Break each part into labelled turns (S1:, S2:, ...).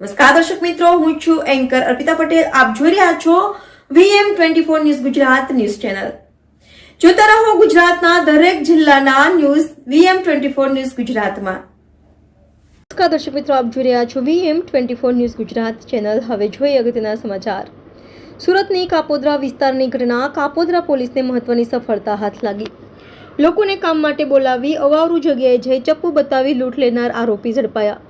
S1: નમસ્કાર દર્શક મિત્રો, હું છું એન્કર અર્પિતા પટેલ. આપ જોઈ રહ્યા છો VM24 news Gujarat news channel. જોતા રહો ગુજરાતના દરેક જિલ્લાના ન્યૂઝ VM24 ન્યૂઝ ગુજરાતમાં. નમસ્કાર દર્શક મિત્રો, આપ જોઈ રહ્યા છો VM24 ન્યૂઝ ગુજરાત ચેનલ. હવે જોઈએ અગત્યના સમાચાર. સુરતની કાપોદ્રા વિસ્તારની ઘટના. કાપોદ્રા પોલીસને મહત્વની સફળતા હાથ લાગી. લોકોને કામ માટે બોલાવી અવાવરૂ જગ્યાએ જઈ ચપ્પુ બતાવી લૂંટ લેનાર આરોપી ઝડપાયા.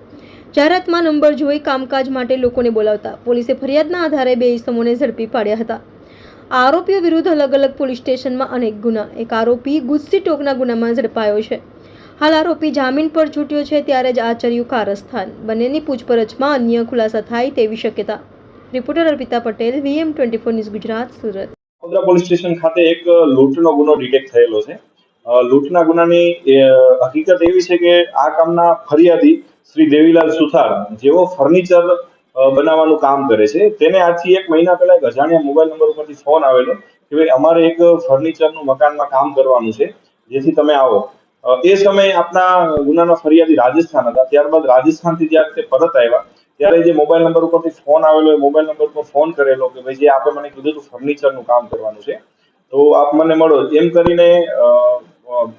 S1: જાહેરાતમાં નંબર જોઈ કામકાજ માટે લોકોને બોલાવતા પોલીસે ફરિયાદના આધારે બે ઇસમોને ઝડપી પાડ્યા હતા. આ આરોપીઓ વિરુદ્ધ અલગ અલગ પોલીસ સ્ટેશનમાં અનેક ગુના. એક આરોપી ગુસ્સી ટોકના ગુનામાં ઝડપાયો છે. હાલ આરોપી જામીન પર છૂટ્યો છે, ત્યારે જ આચર્યું કારસ્થાન. બંનેની પૂછપરછમાં અન્ય ખુલાસા થાય તેવી શક્યતા. Reporter Arpita Patel, VM24 news Gujarat, Surat.
S2: Kapodra police station ખાતે એક લૂંટનો ગુનો ડિટેક્ટ થયેલો છે. લૂંટના ગુનાની હકીકત એવી છે કે આ કામના ફરિયાદી શ્રી દેવીલાલ સુથાર, જેઓ ફર્નિચર બનાવવાનું કામ કરે છે, તેને આજથી 1 મહિના પહેલા એક અજાણ્યા મોબાઈલ નંબર ઉપરથી ફોન આવેલો કે ભાઈ અમારે એક ફર્નિચરનું મકાનમાં કામ કરવાનું છે, જેથી તમે આવો. એ સમયે આપના ગુનાના ફરિયાદી રાજસ્થાન હતા. ત્યારબાદ રાજસ્થાનથી જ્યારે તે પરત આવ્યા ત્યારે જે મોબાઈલ નંબર ઉપરથી ફોન આવેલો એ મોબાઈલ નંબર પર ફોન કરેલો કે ભાઈ જે આપે મને કીધું હતું ફર્નિચરનું કામ કરવાનું છે, તો આપ મને મળો. એમ કરીને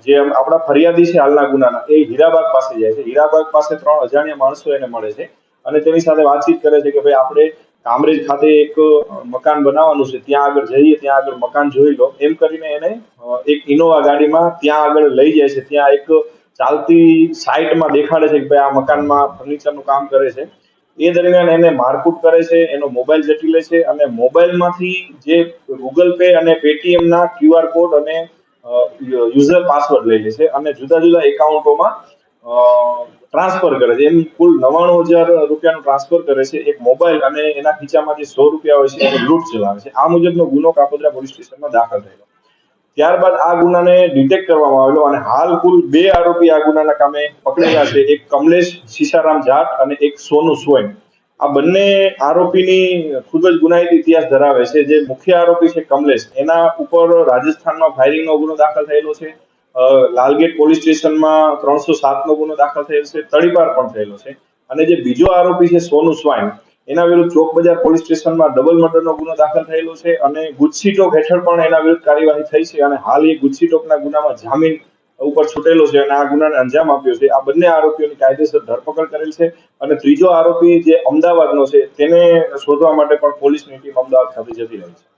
S2: જે આપણા ફરિયાદી છે હાલના ગુનાના, એ હીરાબાગ પાસે જાય છે. હીરાબાગ પાસે 3 અજાણ્યા માણસો એને મળે છે અને તેની સાથે વાતચીત કરે છે કે ભાઈ આપણે કામરેજ ખાતે એક મકાન બનાવવાનું છે, ત્યાં આગળ જઈએ, ત્યાં આગળ મકાન જોઈ લો. એમ કરીને એને એક ઇનોવા ગાડીમાં ત્યાં આગળ લઈ જાય છે. ત્યાં એક ચાલતી સાઇટમાં દેખાડે છે કે ભાઈ આ મકાનમાં ફર્નિચરનું કામ કરે છે. એ દરમિયાન એને મારકૂટ કરે છે, એનો મોબાઈલ ઝડપી લે છે અને મોબાઈલમાંથી જે ગૂગલ પે અને પેટીએમ ના QR કોડ અને યુઝર પાસવર્ડ લઈ લે છે અને જુદા જુદા એકાઉન્ટોમાં ટ્રાન્સફર કરે છે. એમ કુલ 99,000 રૂપિયાનું ટ્રાન્સફર કરે છે. એક મોબાઈલ અને એના ખીચામાં જે 100 રૂપિયા હોય છે એને લૂંટ ચલાવે છે. આ મુજબનો ગુનો કાપોદ્રા પોલીસ સ્ટેશનમાં દાખલ થયેલો. ત્યારબાદ આ ગુનાને ડિટેક્ટ કરવામાં આવેલો અને હાલ કુલ 2 આરોપી આ ગુનાના કામે પકડેલા છે. એક કમલેશ શીશારામ જાટ અને એક સોનુ સોયન. આ બંને આરોપીની ખૂબ જ ગુનાહિત ઇતિહાસ ધરાવે છે. જે મુખ્ય આરોપી છે કમલેશ, એના ઉપર રાજસ્થાનમાં ફાયરિંગનો ગુનો દાખલ થયેલો છે. લાલગેટ પોલીસ સ્ટેશનમાં 307નો ગુનો દાખલ થયેલો છે. તડીપાર પણ થયેલો છે. અને જે બીજો આરોપી છે સોનુ સ્વાઈન, એના વિરુદ્ધ ચોક બજાર પોલીસ સ્ટેશનમાં ડબલ મર્ડરનો ગુનો દાખલ થયેલો છે અને ગુજસીટોક હેઠળ પણ એના વિરુદ્ધ કાર્યવાહી થઈ છે અને હાલ એ ગુજસીટોકના ગુનામાં જામીન ઉપર છૂટેલો છે અને આ ગુનાને અંજામ આપ્યો છે. આ બંને આરોપીઓની કાયદેસર ધરપકડ કરેલ છે અને ત્રીજો આરોપી જે અમદાવાદનો છે તેને શોધવા માટે પણ પોલીસની ટીમ અમદાવાદ ખાતે જતી રહી છે.